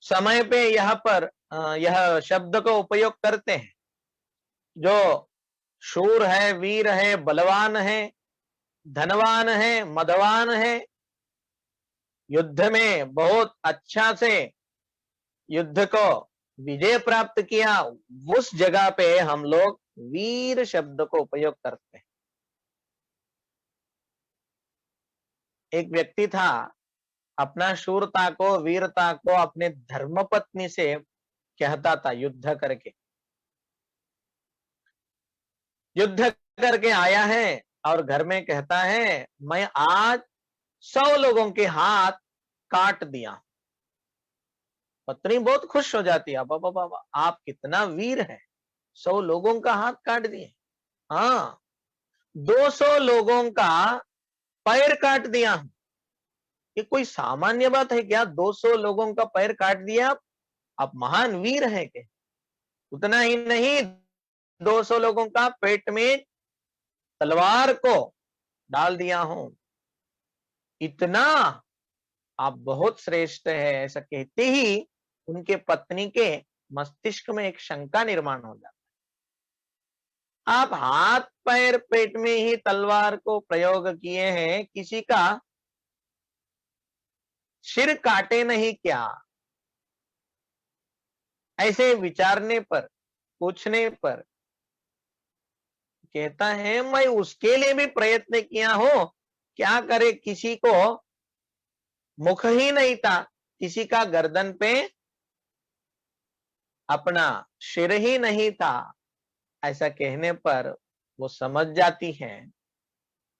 समय पे यहाँ पर यह शब्द को उपयोग करते हैं। जो शूर है, वीर है, बलवान है, धनवान है, मदवान है, युद्ध में बहुत अच्छा से युद्ध को विजय प्राप्त किया, उस जगह पे हम लोग वीर शब्द को उपयोग करते हैं। एक व्यक्ति था, अपना शूरता को, वीरता को अपने धर्मपत्नी से कहता था। युद्ध करके आया है और घर में कहता है, मैं आज 100 लोगों के हाथ काट दिया। पत्नी बहुत खुश हो जाती है, बाबा बाबा आप कितना वीर है, 100 लोगों का हाथ काट दिए। हाँ, 200 लोगों का पैर काट दिया। ये कोई सामान्य बात है क्या? 200 लोगों का पैर काट दिया, आप महान वीर हैं क्या? उतना ही नहीं, 200 लोगों का पेट में तलवार को डाल दिया हूं, इतना आप बहुत श्रेष्ठ है। ऐसा कहते ही उनके पत्नी के मस्तिष्क में एक शंका निर्माण हो जाता है। आप हाथ पैर पेट में ही तलवार को प्रयोग किए हैं, किसी का सिर काटे नहीं क्या? ऐसे विचारने पर, पूछने पर कहता है, मैं उसके लिए भी प्रयत्न किया हूं, क्या करे, किसी को मुख ही नहीं था, किसी का गर्दन पे अपना सिर ही नहीं था। ऐसा कहने पर वो समझ जाती है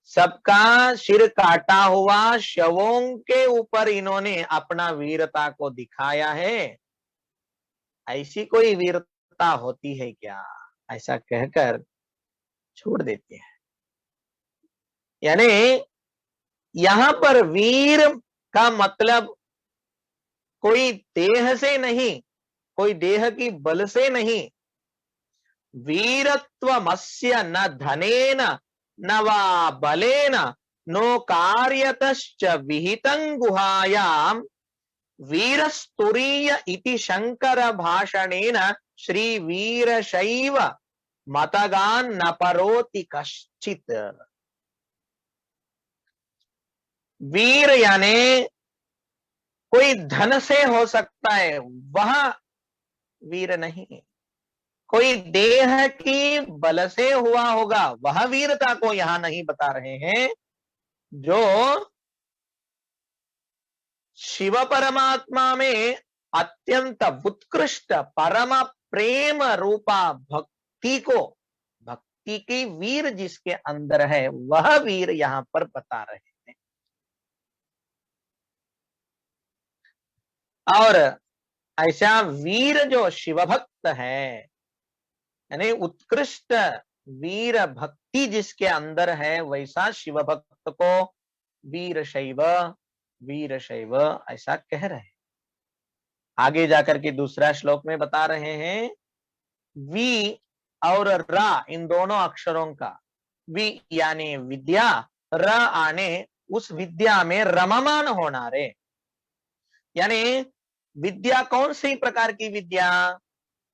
सबका सिर काटा हुआ शवों के ऊपर इन्होंने अपना वीरता को दिखाया है, ऐसी कोई वीरता होती है क्या, ऐसा कहकर छोड़ देते हैं। यानी यहां पर वीर का मतलब कोई देह से नहीं, कोई देह की बल से नहीं, वीरत्वमस्य न धनेन न वा बलेन नो कार्यतश्च विहितं गुहायां वीरस्तुरीय इति शंकर भाषणेन श्री वीरशैव मतगान न परोति कश्चित्। वीर यानी कोई धन से हो सकता है, वह वीर नहीं, कोई देह की बल से हुआ होगा, वह वीरता को यहां नहीं बता रहे हैं। जो शिव परमात्मा में अत्यंत उत्कृष्ट परम प्रेम रूपा भक्ति को, भक्ति की वीर जिसके अंदर है, वह वीर यहां पर बता रहे हैं। और ऐसा वीर जो शिव भक्त है, यानी उत्कृष्ट वीर भक्ति जिसके अंदर है, वैसा शिव भक्त को वीरशैव वीरशैव ऐसा कह रहे हैं। आगे जाकर के दूसरा श्लोक में बता रहे हैं, वी और रा इन दोनों अक्षरों का, वी यानी विद्या, र आने उस विद्या में रममान होना रे। यानी विद्या कौन सी प्रकार की विद्या,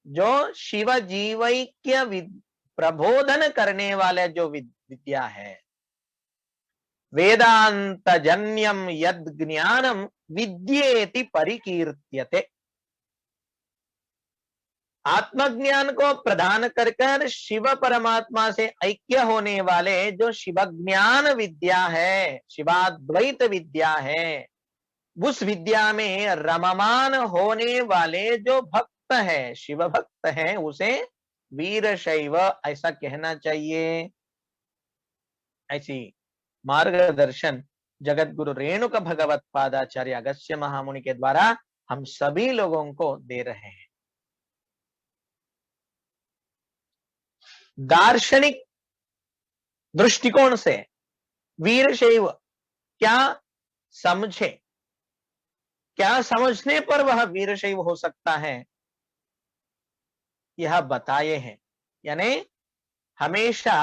जो शिव जीवैक्य प्रबोधन करने वाले जो विद्या है। वेदांत जन्यम यद ज्ञानम विद्येति परिकीर्त्यते। आत्मज्ञान को प्रदान कर कर शिव परमात्मा से ऐक्य होने वाले जो शिव ज्ञान विद्या है, शिवाद्वैत विद्या है, उस विद्या में रममान होने वाले जो भक्त है, शिव भक्त है, उसे वीरशैव ऐसा कहना चाहिए। ऐसी मार्गदर्शन जगत गुरु रेणुका भगवत पादाचार्य अगस्त्य महामुनि के द्वारा हम सभी लोगों को दे रहे हैं। दार्शनिक दृष्टिकोण से वीरशैव क्या समझे, क्या समझने पर वह वीरशैव हो सकता है, यह बताए हैं। यानी हमेशा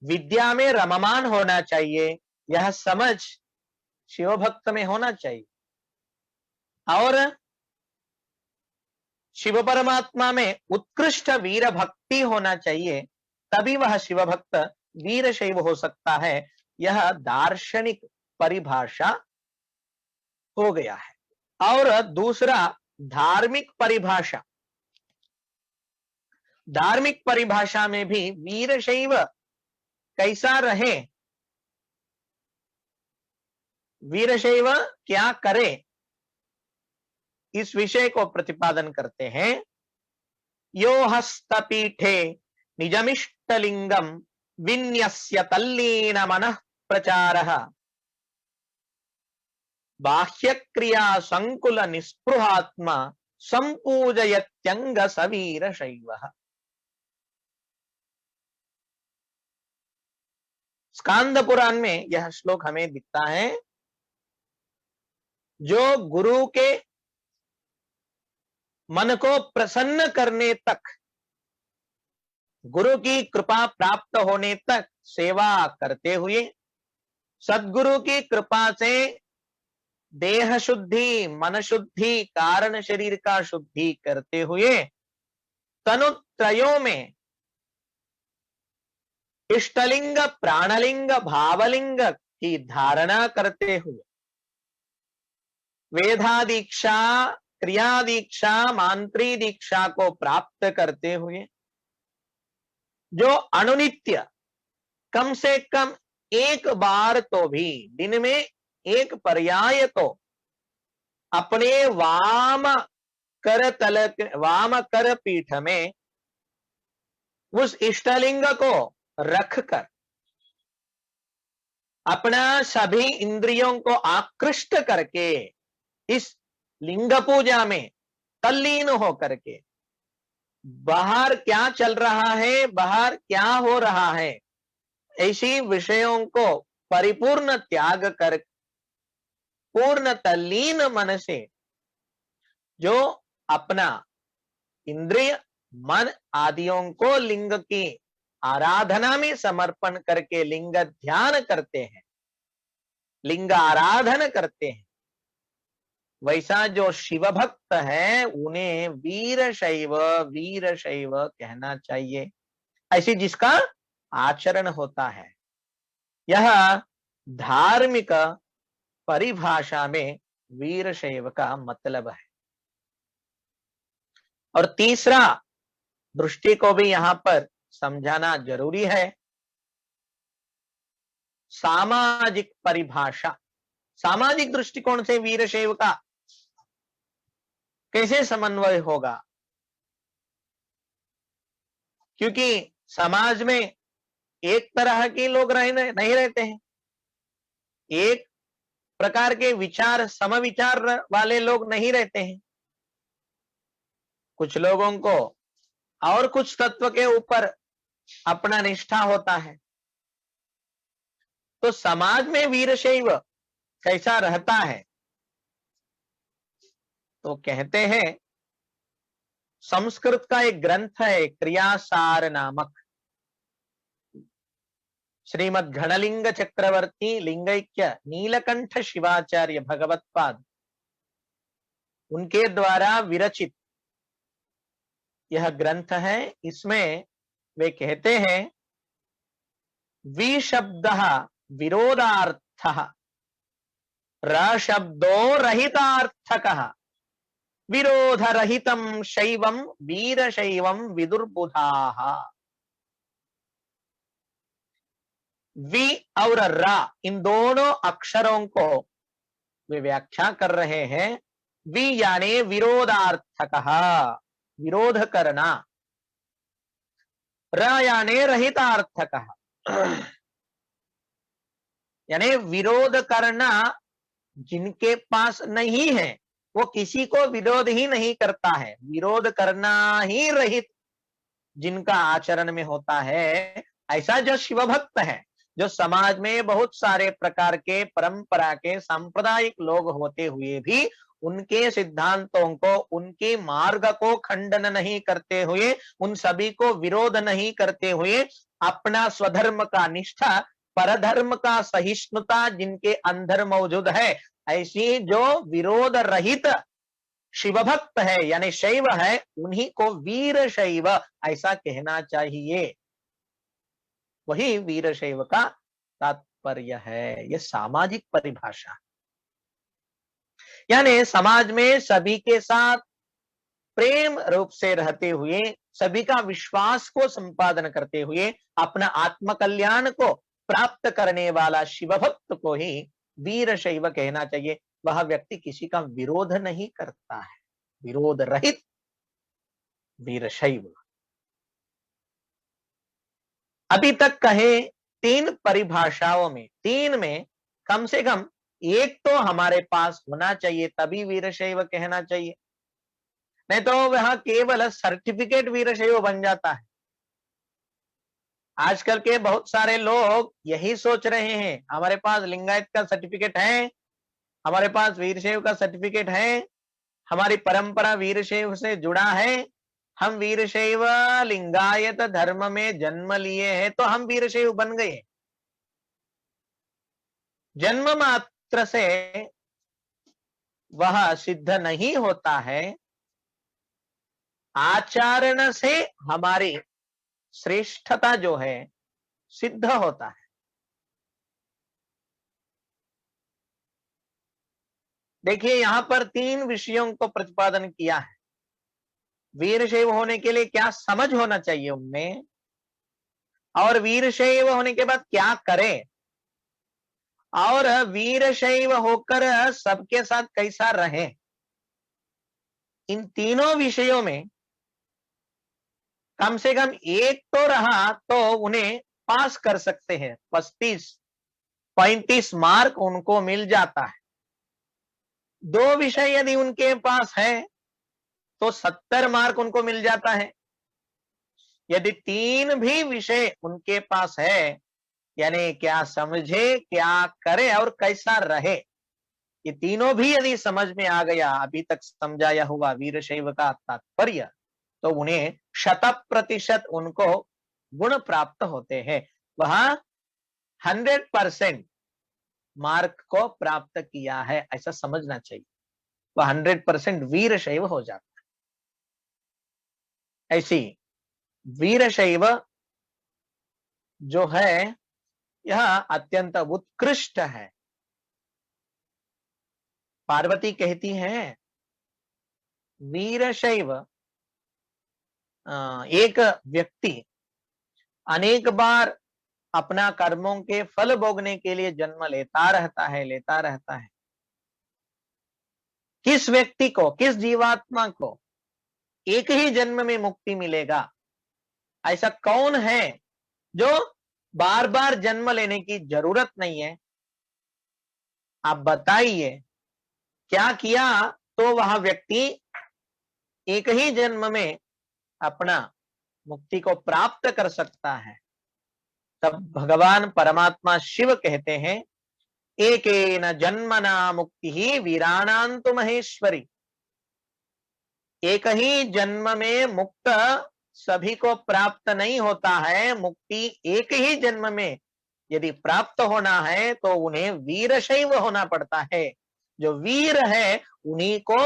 विद्या में रममान होना चाहिए, यह समझ शिव भक्त में होना चाहिए, और शिव परमात्मा में उत्कृष्ट वीर भक्ति होना चाहिए, तभी वह शिव भक्त वीरशैव हो सकता है। यह दार्शनिक परिभाषा हो गया है। और दूसरा धार्मिक परिभाषा, धार्मिक परिभाषा में भी वीरशैव कैसा रहे, वीरशैव क्या करे, इस विषय को प्रतिपादन करते हैं। यो हस्तपीठे निजमिष्टलिंगम विन्यस्य तल्लीन मनः प्रचारः बाह्यक्रिया संकुल निस्पृहात्मा संपूजयत्यंग सवीरशैवः। स्कांद पुराण में यह श्लोक हमें दिखता है, जो गुरु के मन को प्रसन्न करने तक, गुरु की कृपा प्राप्त होने तक सेवा करते हुए, सद्गुरु की कृपा से देह शुद्धि, मन शुद्धि, कारण शरीर का शुद्धि करते हुए, तनुत्रयों में इष्टलिंग, प्राणलिंग, भावलिंग की धारणा करते हुए, वेदा दीक्षा, क्रिया दीक्षा, मांत्री दीक्षा को प्राप्त करते हुए, जो अनुनित्य कम से कम एक बार तो भी, दिन में एक पर्याय तो अपने वाम कर पीठ में उस इष्टलिंग को रखकर अपना सभी इंद्रियों को आकृष्ट करके इस लिंग पूजा में तल्लीन हो करके बाहर क्या चल रहा है, बाहर क्या हो रहा है, ऐसी विषयों को परिपूर्ण त्याग कर पूर्ण तल्लीन मन से जो अपना इंद्रिय मन आदियों को लिंग की आराधना में समर्पण करके लिंग ध्यान करते हैं, लिंग आराधन करते हैं, वैसा जो शिव भक्त है उन्हें वीर शैव कहना चाहिए, ऐसी जिसका आचरण होता है। यह धार्मिक परिभाषा में वीर शैव का मतलब है। और तीसरा दृष्टि को भी यहां पर समझाना जरूरी है, सामाजिक परिभाषा। सामाजिक दृष्टिकोण से वीर शैव का कैसे समन्वय होगा, क्योंकि समाज में एक तरह के लोग नहीं रहते हैं, एक प्रकार के विचार समविचार वाले लोग नहीं रहते हैं। कुछ लोगों को और कुछ तत्व के ऊपर अपना निष्ठा होता है। तो समाज में वीरशैव कैसा रहता है, तो कहते हैं संस्कृत का एक ग्रंथ है क्रियासार नामक, श्रीमद् घनलिंग चक्रवर्ती लिंगैक्य नीलकंठ शिवाचार्य भगवत्पाद उनके द्वारा विरचित यह ग्रंथ है। इसमें वे कहते हैं वि शब्द विरोधार्थ र शब्दो रहितार्थक विरोध रहितम शैवम वीर शैवम विदुर्बुधाः। वि और रा इन दोनों अक्षरों को वे व्याख्या कर रहे हैं। वि यानी विरोधार्थक, विरोध करना, र यानी रहितार्थक यानी विरोध करना जिनके पास नहीं है वो किसी को विरोध ही नहीं करता है, विरोध करना ही रहित जिनका आचरण में होता है, ऐसा जो शिव भक्त है, जो समाज में बहुत सारे प्रकार के परंपरा के सांप्रदायिक लोग होते हुए भी उनके सिद्धांतों को, उनके मार्ग को खंडन नहीं करते हुए, उन सभी को विरोध नहीं करते हुए अपना स्वधर्म का निष्ठा, परधर्म का सहिष्णुता जिनके अंदर मौजूद है, ऐसी जो विरोध रहित शिव भक्त है यानी शैव है, उन्हीं को वीर शैव ऐसा कहना चाहिए। वही वीर शैव का तात्पर्य है। यह सामाजिक परिभाषा, यानी समाज में सभी के साथ प्रेम रूप से रहते हुए, सभी का विश्वास को संपादन करते हुए अपना आत्म कल्याण को प्राप्त करने वाला शिव भक्त को ही वीर शैव कहना चाहिए। वह व्यक्ति किसी का विरोध नहीं करता है, विरोध रहित वीर शैव। अभी तक कहे तीन परिभाषाओं में, तीन में कम से कम एक तो हमारे पास होना चाहिए, तभी वीरशैव कहना चाहिए, नहीं तो वह केवल सर्टिफिकेट वीरशैव बन जाता है। आजकल के बहुत सारे लोग यही सोच रहे हैं, हमारे पास लिंगायत का सर्टिफिकेट है, हमारे पास वीरशैव का सर्टिफिकेट है, हमारी परंपरा वीरशैव से जुड़ा है, हम वीरशैव लिंगायत धर्म में जन्म लिए हैं तो हम वीरशैव बन गए। जन्म मात्र से वह सिद्ध नहीं होता है, आचरण से हमारी श्रेष्ठता जो है सिद्ध होता है। देखिए यहां पर तीन विषयों को प्रतिपादन किया है। वीरशैव होने के लिए क्या समझ होना चाहिए उनमें, और वीरशैव होने के बाद क्या करें, और वीरशैव होकर सबके साथ कैसा रहे। इन तीनों विषयों में कम से कम एक तो रहा तो उन्हें पास कर सकते हैं। 35 35 मार्क उनको मिल जाता है। 2 विषय यदि उनके पास है तो 70 मार्क उनको मिल जाता है। यदि 3 भी विषय उनके पास है, यानी क्या समझे, क्या करे और कैसा रहे, ये तीनों भी यदि समझ में आ गया, अभी तक समझाया हुआ वीरशैव का तात्पर्य, तो उन्हें 100% उनको गुण प्राप्त होते हैं। वह 100% मार्क को प्राप्त किया है, ऐसा समझना चाहिए। वह 100% वीरशैव हो जाता है। ऐसी वीरशैव जो है यह अत्यंत उत्कृष्ट है। पार्वती कहती हैं वीरशैव एक व्यक्ति अनेक बार अपना कर्मों के फल भोगने के लिए जन्म लेता रहता है। किस व्यक्ति को, किस जीवात्मा को एक ही जन्म में मुक्ति मिलेगा? ऐसा कौन है जो बार बार जन्म लेने की जरूरत नहीं है? आप बताइए, क्या किया तो वह व्यक्ति एक ही जन्म में अपना मुक्ति को प्राप्त कर सकता है? तब भगवान परमात्मा शिव कहते हैं, एकेन जन्मना मुक्ति ही वीराणांतु महेश्वरी। एक ही जन्म में मुक्त सभी को प्राप्त नहीं होता है। मुक्ति एक ही जन्म में यदि प्राप्त होना है तो उन्हें वीरशैव होना पड़ता है। जो वीर है उन्हीं को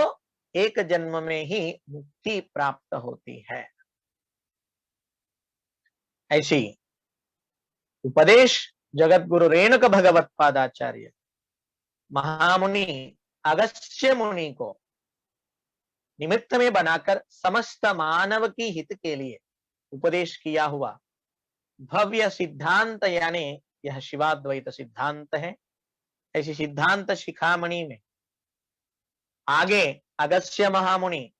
एक जन्म में ही मुक्ति प्राप्त होती है। ऐसी उपदेश जगत गुरु रेणुक भगवत पादाचार्य महामुनि अगस्त्य मुनि को निमित्त में बनाकर समस्त मानव की हित के लिए उपदेश किया हुआ भव्य सिद्धांत, यानी यह शिवाद्वैत सिद्धांत है। ऐसी सिद्धांत शिखामणि में आगे अगस्त्य महामुनि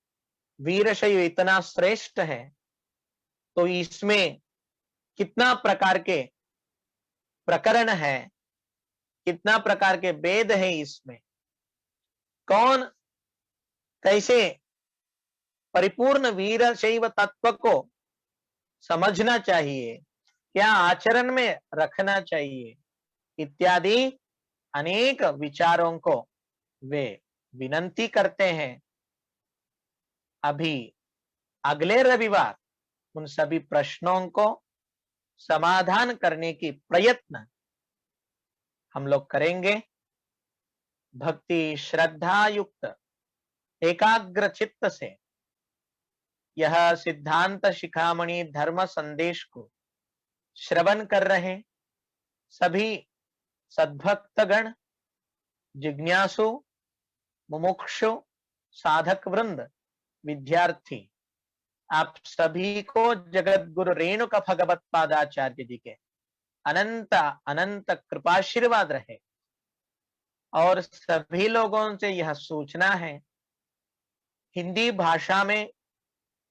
वीरशैव इतना श्रेष्ठ है तो इसमें कितना प्रकार के प्रकरण है, कितना प्रकार के वेद है, इसमें कौन कैसे परिपूर्ण वीरशैव तत्व को समझना चाहिए, क्या आचरण में रखना चाहिए, इत्यादि अनेक विचारों को वे विनंती करते हैं। अभी अगले रविवार उन सभी प्रश्नों को समाधान करने की प्रयत्न हम लोग करेंगे। भक्ति श्रद्धा युक्त एकाग्र चित्त से यह सिद्धांत शिखामणि धर्म संदेश को श्रवण कर रहे सभी सद्भक्तगण, जिज्ञासु, मुमुक्षु, साधक वृंद, विद्यार्थी, आप सभी को जगत गुरु रेणुक भगवत पादाचार्य जी के अनंत अनंत कृपाशीर्वाद रहे। और सभी लोगों से यह सूचना है, हिंदी भाषा में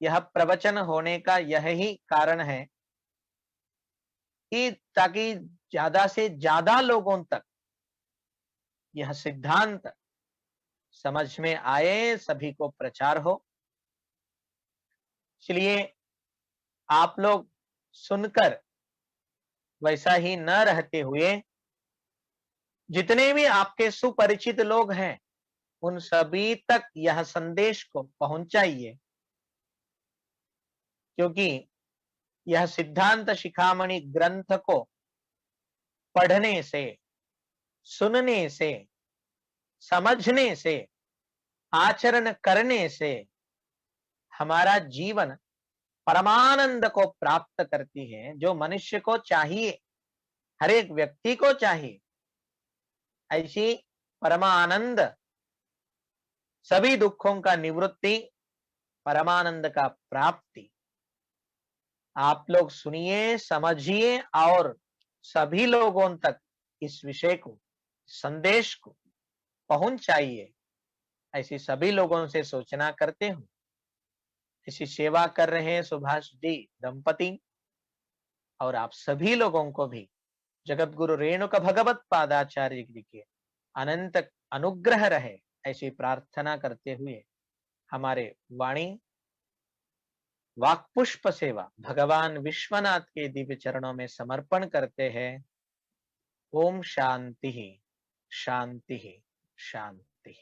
यह प्रवचन होने का यही कारण है कि ताकि ज्यादा से ज्यादा लोगों तक यह सिद्धांत समझ में आए, सभी को प्रचार हो। इसलिए आप लोग सुनकर वैसा ही न रहते हुए जितने भी आपके सुपरिचित लोग हैं उन सभी तक यह संदेश को पहुंचाइए, क्योंकि यह सिद्धांत शिखामणि ग्रंथ को पढ़ने से, सुनने से, समझने से, आचरण करने से हमारा जीवन परमानंद को प्राप्त करती है, जो मनुष्य को चाहिए, हर एक व्यक्ति को चाहिए। ऐसी परमानंद, सभी दुखों का निवृत्ति, परमानंद का प्राप्ति आप लोग सुनिए, समझिए और सभी लोगों तक इस विषय को, संदेश को पहुंचाइए। ऐसी सभी लोगों से सूचना करते हूं। ऐसी सेवा कर रहे हैं सुभाष जी दंपति और आप सभी लोगों को भी जगत गुरु रेणुका भगवत पादाचार्य जी के अनंत अनुग्रह रहे, ऐसी प्रार्थना करते हुए हमारे वाणी वाक्पुष्प सेवा भगवान विश्वनाथ के दिव्य चरणों में समर्पण करते हैं। ओम शांति शांति शांति।